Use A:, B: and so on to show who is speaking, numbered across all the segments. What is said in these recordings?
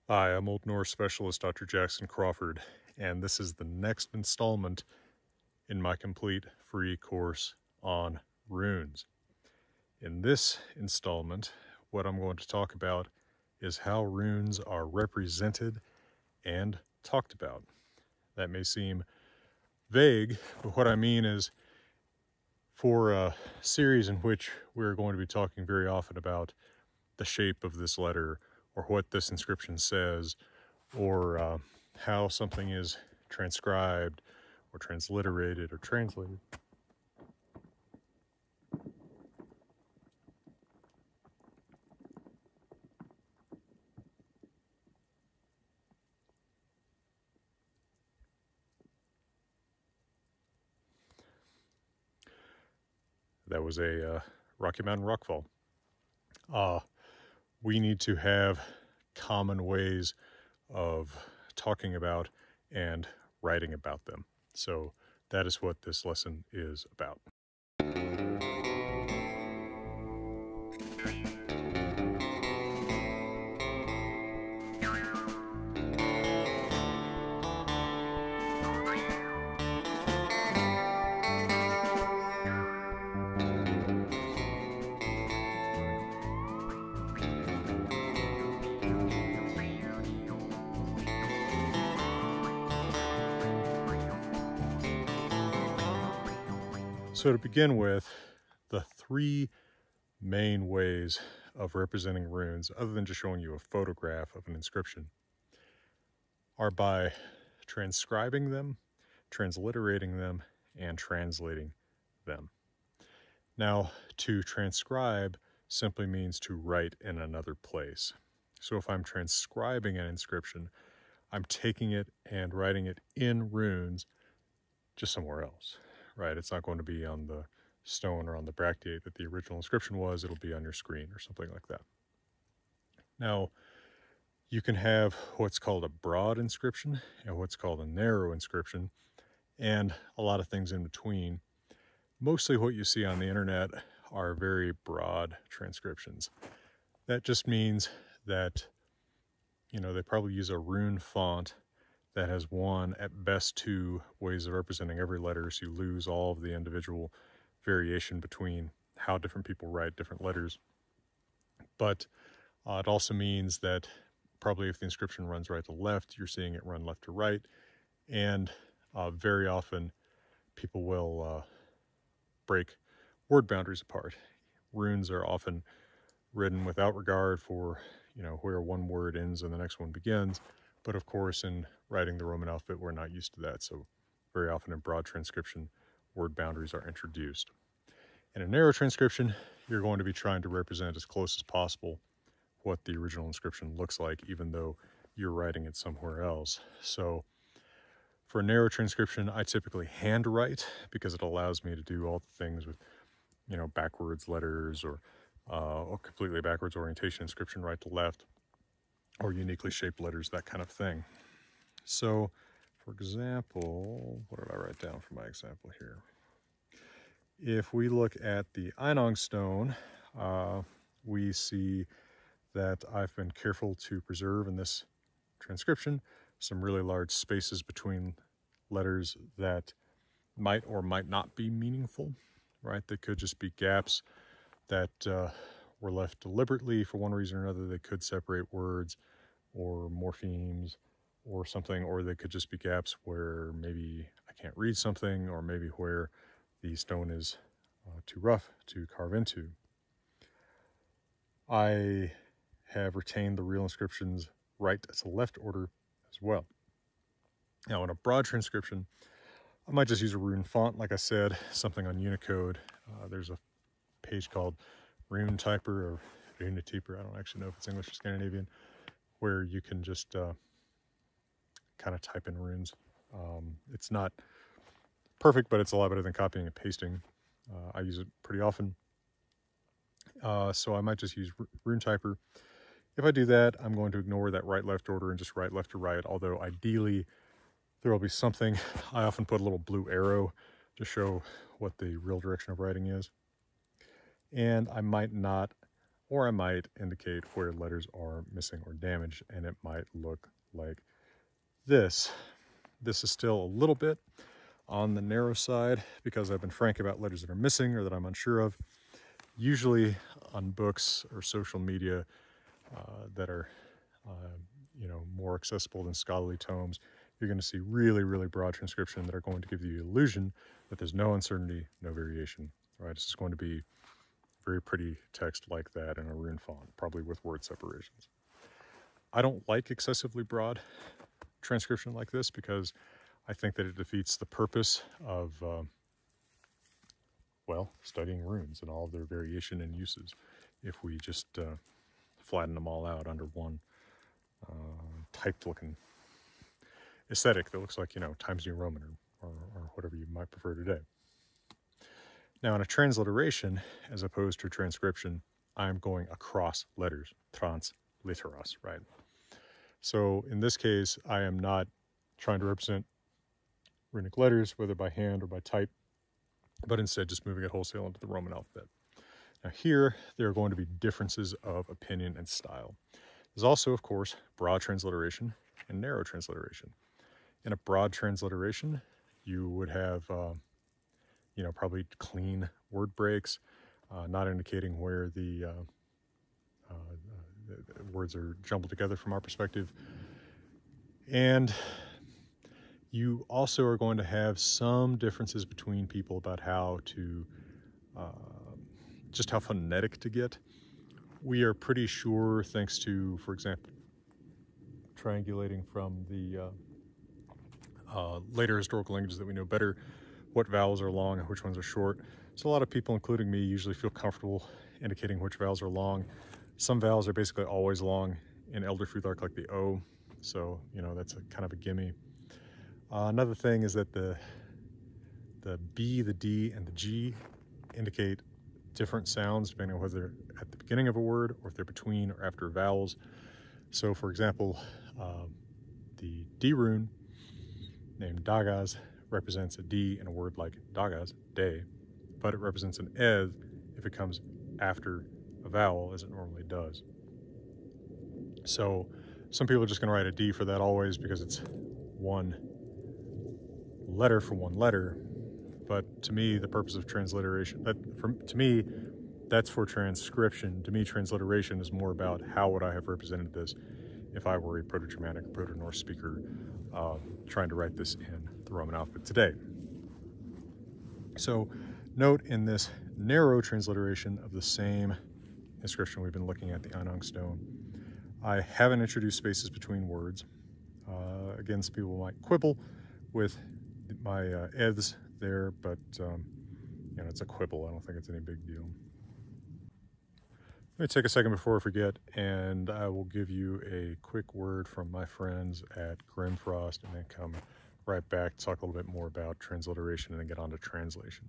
A: Hi, I'm Old Norse Specialist Dr. Jackson Crawford, and this is the next installment in my complete free course on runes. In this installment, what I'm going to talk about is how runes are represented and talked about. That may seem vague, but what I mean is, for a series in which we're going to be talking very often about the shape of this letter, or what this inscription says, or how something is transcribed or transliterated or translated. That was a Rocky Mountain rockfall. We need to have common ways of talking about and writing about them. So that is what this lesson is about. So to begin with, the three main ways of representing runes, other than just showing you a photograph of an inscription, are by transcribing them, transliterating them, and translating them. Now, to transcribe simply means to write in another place. So if I'm transcribing an inscription, I'm taking it and writing it in runes just somewhere else, right? It's not going to be on the stone or on the bracteate that the original inscription was. It'll be on your screen or something like that. Now, you can have what's called a broad inscription and what's called a narrow inscription, and a lot of things in between. Mostly what you see on the internet are very broad transcriptions. That just means that, they probably use a rune font that has one, at best two, ways of representing every letter, so you lose all of the individual variation between how different people write different letters. But it also means that probably if the inscription runs right to left, you're seeing it run left to right, and very often people will break word boundaries apart. Runes are often written without regard for, where one word ends and the next one begins. But of course, in writing the Roman alphabet, we're not used to that. So very often in broad transcription, word boundaries are introduced. In a narrow transcription, you're going to be trying to represent as close as possible what the original inscription looks like, even though you're writing it somewhere else. So for a narrow transcription, I typically handwrite because it allows me to do all the things with, backwards letters or completely backwards orientation inscription, right to left, or uniquely shaped letters, that kind of thing. So, for example, what did I write down for my example here? If we look at the Einong stone, we see that I've been careful to preserve in this transcription some really large spaces between letters that might or might not be meaningful, right? They could just be gaps that were left deliberately for one reason or another. They could separate words or morphemes or something, or they could just be gaps where maybe I can't read something, or maybe where the stone is too rough to carve into. I have retained the real inscriptions right to left order as well. Now, in a broad transcription, I might just use a rune font, like I said, something on Unicode. There's a page called Rune Typer or Runetyper, I don't actually know if it's English or Scandinavian, where you can just kind of type in runes. It's not perfect, but it's a lot better than copying and pasting. I use it pretty often. So I might just use Rune Typer. If I do that, I'm going to ignore that right-left order and just write left to right, although ideally there will be something. I often put a little blue arrow to show what the real direction of writing is. And I might not or I might indicate where letters are missing or damaged, and it might look like this. This is still a little bit on the narrow side because I've been frank about letters that are missing or that I'm unsure of. Usually on books or social media that are more accessible than scholarly tomes, you're going to see really, really broad transcription that are going to give you the illusion that there's no uncertainty, no variation, right? It's just going to be very pretty text like that in a rune font, probably with word separations. I don't like excessively broad transcription like this because I think that it defeats the purpose of, studying runes and all of their variation and uses if we just flatten them all out under one typed looking aesthetic that looks like, Times New Roman or whatever you might prefer today. Now, in a transliteration, as opposed to transcription, I'm going across letters, transliteras, right? So in this case, I am not trying to represent runic letters, whether by hand or by type, but instead just moving it wholesale into the Roman alphabet. Now here, there are going to be differences of opinion and style. There's also, of course, broad transliteration and narrow transliteration. In a broad transliteration, you would have, probably clean word breaks, not indicating where the words are jumbled together from our perspective. And you also are going to have some differences between people about how to, just how phonetic to get. We are pretty sure, thanks to, for example, triangulating from the later historical languages that we know better, what vowels are long and which ones are short. So a lot of people, including me, usually feel comfortable indicating which vowels are long. Some vowels are basically always long in Elder Futhark, like the O. So, that's a kind of a gimme. Another thing is that the B, the D, and the G indicate different sounds depending on whether they're at the beginning of a word or if they're between or after vowels. So, for example, the D rune, named Dagas, represents a D in a word like Dagas, day, but it represents an eth if it comes after a vowel, as it normally does. So some people are just going to write a D for that always because it's one letter for one letter. But to me, the purpose of transliteration, to me, that's for transcription. To me, transliteration is more about how would I have represented this if I were a Proto-Germanic, Proto-Norse speaker trying to write this in the Roman alphabet today. So note in this narrow transliteration of the same inscription we've been looking at, the Einang stone, I haven't introduced spaces between words. Again, some people might quibble with my eths there, but it's a quibble. I don't think it's any big deal. Let me take a second before I forget, and I will give you a quick word from my friends at Grimfrost, and then come right back, talk a little bit more about transliteration, and then get on to translation.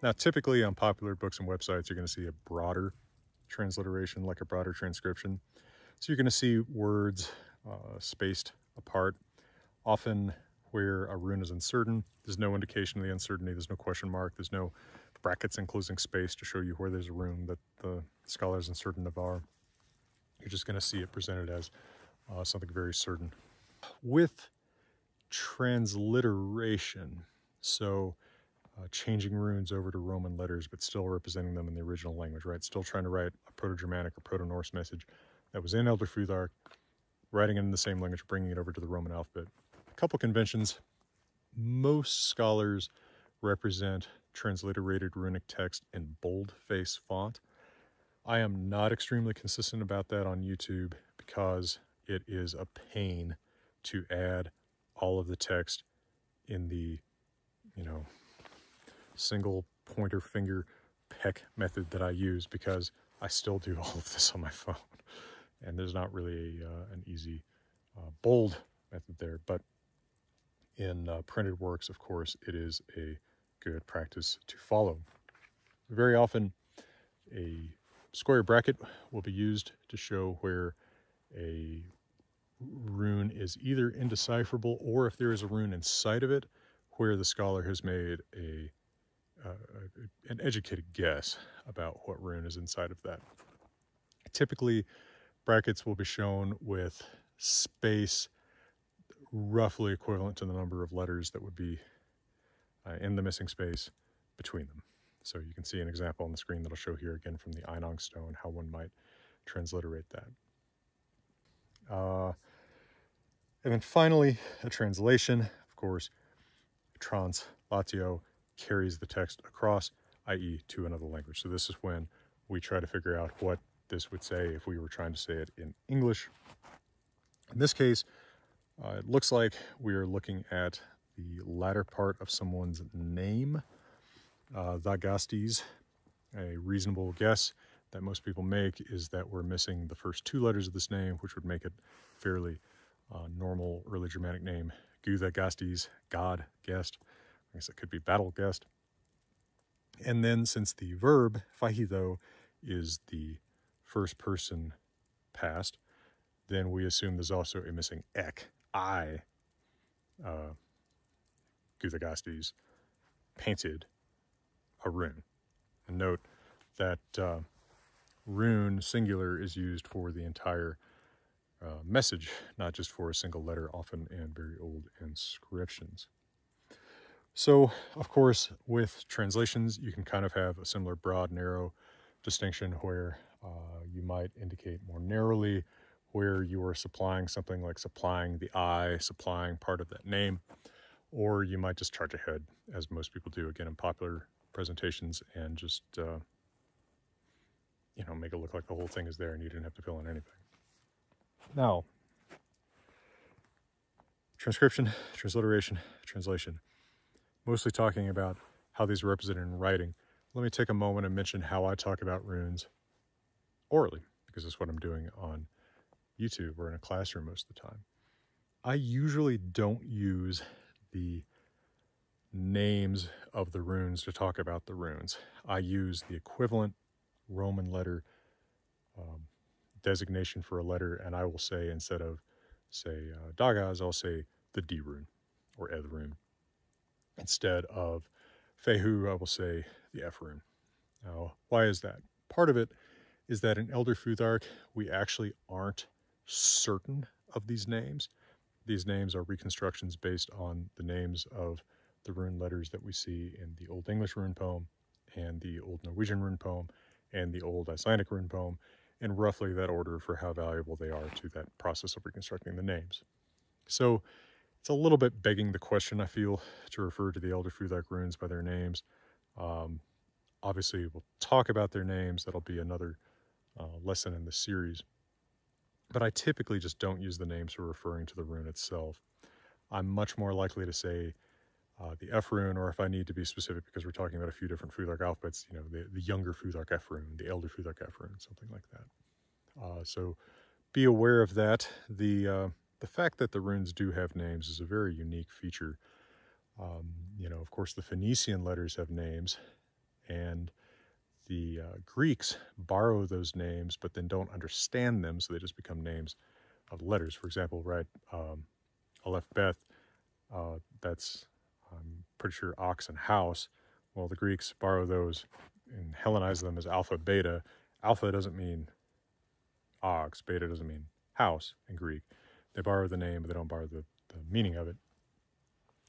A: Now, typically on popular books and websites, you're going to see a broader transliteration, like a broader transcription. So you're going to see words spaced apart. Often where a rune is uncertain, there's no indication of the uncertainty, there's no question mark, there's no brackets enclosing space to show you where there's a rune that the scholar is uncertain of are. You're just going to see it presented as something very certain. With transliteration, so changing runes over to Roman letters, but still representing them in the original language, right? Still trying to write a Proto-Germanic or Proto-Norse message that was in Elder Futhark, writing it in the same language, bringing it over to the Roman alphabet. A couple conventions. Most scholars represent transliterated runic text in boldface font. I am not extremely consistent about that on YouTube because it is a pain to add all of the text in the, single pointer finger peck method that I use, because I still do all of this on my phone. And there's not really an easy bold method there. But in printed works, of course, it is a good practice to follow. Very often, a square bracket will be used to show where a rune is either indecipherable, or if there is a rune inside of it, where the scholar has made an educated guess about what rune is inside of that. Typically, brackets will be shown with space roughly equivalent to the number of letters that would be in the missing space between them. So you can see an example on the screen that'll show here again from the Einong stone how one might transliterate that. And then finally, a translation. Of course, translatio carries the text across, i.e. to another language. So this is when we try to figure out what this would say if we were trying to say it in English. In this case, it looks like we are looking at the latter part of someone's name. Zagastes, a reasonable guess that most people make is that we're missing the first two letters of this name, which would make it fairly normal early Germanic name. Guzagastes, God, guest. I guess it could be battle guest. And then since the verb, phahizo, is the first person past, then we assume there's also a missing ek, I, Guzagastes, painted a rune. And note that rune, singular, is used for the entire message, not just for a single letter, often in very old inscriptions. So, of course, with translations, you can kind of have a similar broad, narrow distinction where you might indicate more narrowly where you are supplying something like supplying the I, supplying part of that name, or you might just charge ahead, as most people do, again, in popular presentations, and just, make it look like the whole thing is there and you didn't have to fill in anything. Now, transcription, transliteration, translation. Mostly talking about how these are represented in writing. Let me take a moment and mention how I talk about runes orally, because that's what I'm doing on YouTube or in a classroom most of the time. I usually don't use the names of the runes to talk about the runes. I use the equivalent Roman letter designation for a letter, and I will say, instead of, say, Dagas, I'll say the D rune or Eth rune. Instead of Fehu, I will say the F rune. Now, why is that? Part of it is that in Elder Futhark, we actually aren't certain of these names. These names are reconstructions based on the names of the rune letters that we see in the Old English rune poem and the Old Norwegian rune poem and the Old Icelandic rune poem, in roughly that order for how valuable they are to that process of reconstructing the names. So it's a little bit begging the question, I feel, to refer to the Elder Futhark runes by their names. Obviously, we'll talk about their names. That'll be another lesson in the series. But I typically just don't use the names for referring to the rune itself. I'm much more likely to say the F rune, or if I need to be specific because we're talking about a few different Futhark alphabets, the younger Futhark F rune, the elder Futhark F rune, something like that. So be aware of that. The fact that the runes do have names is a very unique feature. Of course, the Phoenician letters have names, and the Greeks borrow those names, but then don't understand them, so they just become names of letters. For example, right, Aleph Beth, that's, I'm pretty sure, ox and house. Well, the Greeks borrow those and Hellenize them as alpha, beta. Alpha doesn't mean ox, beta doesn't mean house in Greek. They borrow the name, but they don't borrow the meaning of it.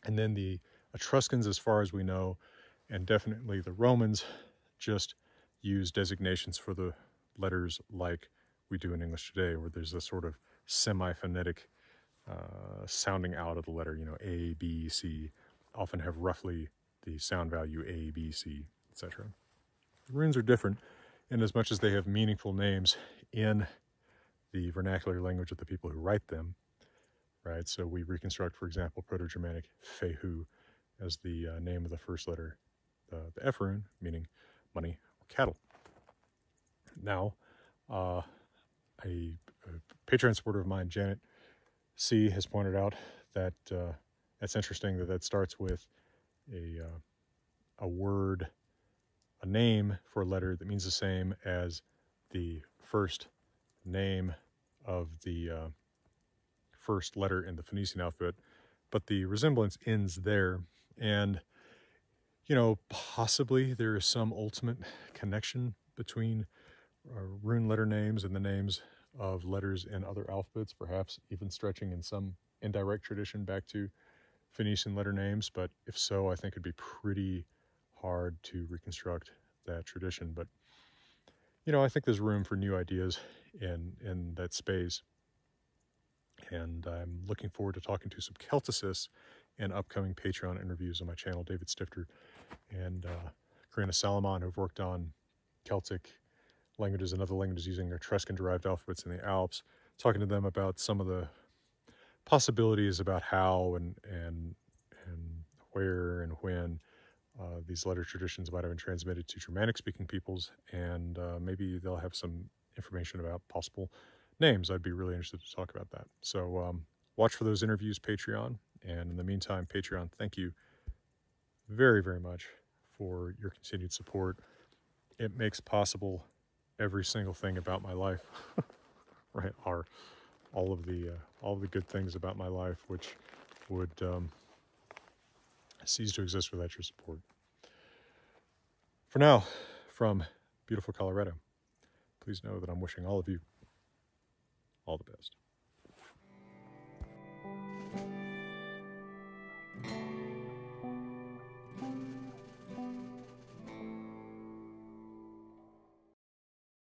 A: And then the Etruscans, as far as we know, and definitely the Romans, just use designations for the letters like we do in English today, where there's a sort of semi-phonetic sounding out of the letter, A, B, C, often have roughly the sound value A, B, C, etc. The runes are different in as much as they have meaningful names in the vernacular language of the people who write them, right? So we reconstruct, for example, Proto-Germanic Fehu as the name of the first letter, the F rune, meaning money or cattle. Now, a Patreon supporter of mine, Janet C., has pointed out that that's interesting that starts with a a word, a name for a letter that means the same as the first name of the first letter in the Phoenician alphabet, but the resemblance ends there. And, you know, possibly there is some ultimate connection between rune letter names and the names of letters in other alphabets, perhaps even stretching in some indirect tradition back to Phoenician letter names. But if so, I think it'd be pretty hard to reconstruct that tradition. But, you know, I think there's room for new ideas in that space. And I'm looking forward to talking to some Celticists in upcoming Patreon interviews on my channel. David Stifter and Karina Salomon, who've worked on Celtic languages and other languages using Etruscan-derived alphabets in the Alps, talking to them about some of the possibilities about how and where and when these letter traditions might have been transmitted to Germanic-speaking peoples, and maybe they'll have some information about possible names. I'd be really interested to talk about that. So watch for those interviews, Patreon. And in the meantime, Patreon, thank you very, very much for your continued support. It makes possible every single thing about my life, right? All of the good things about my life, which would cease to exist without your support. For now, from beautiful Colorado, please know that I'm wishing all of you all the best.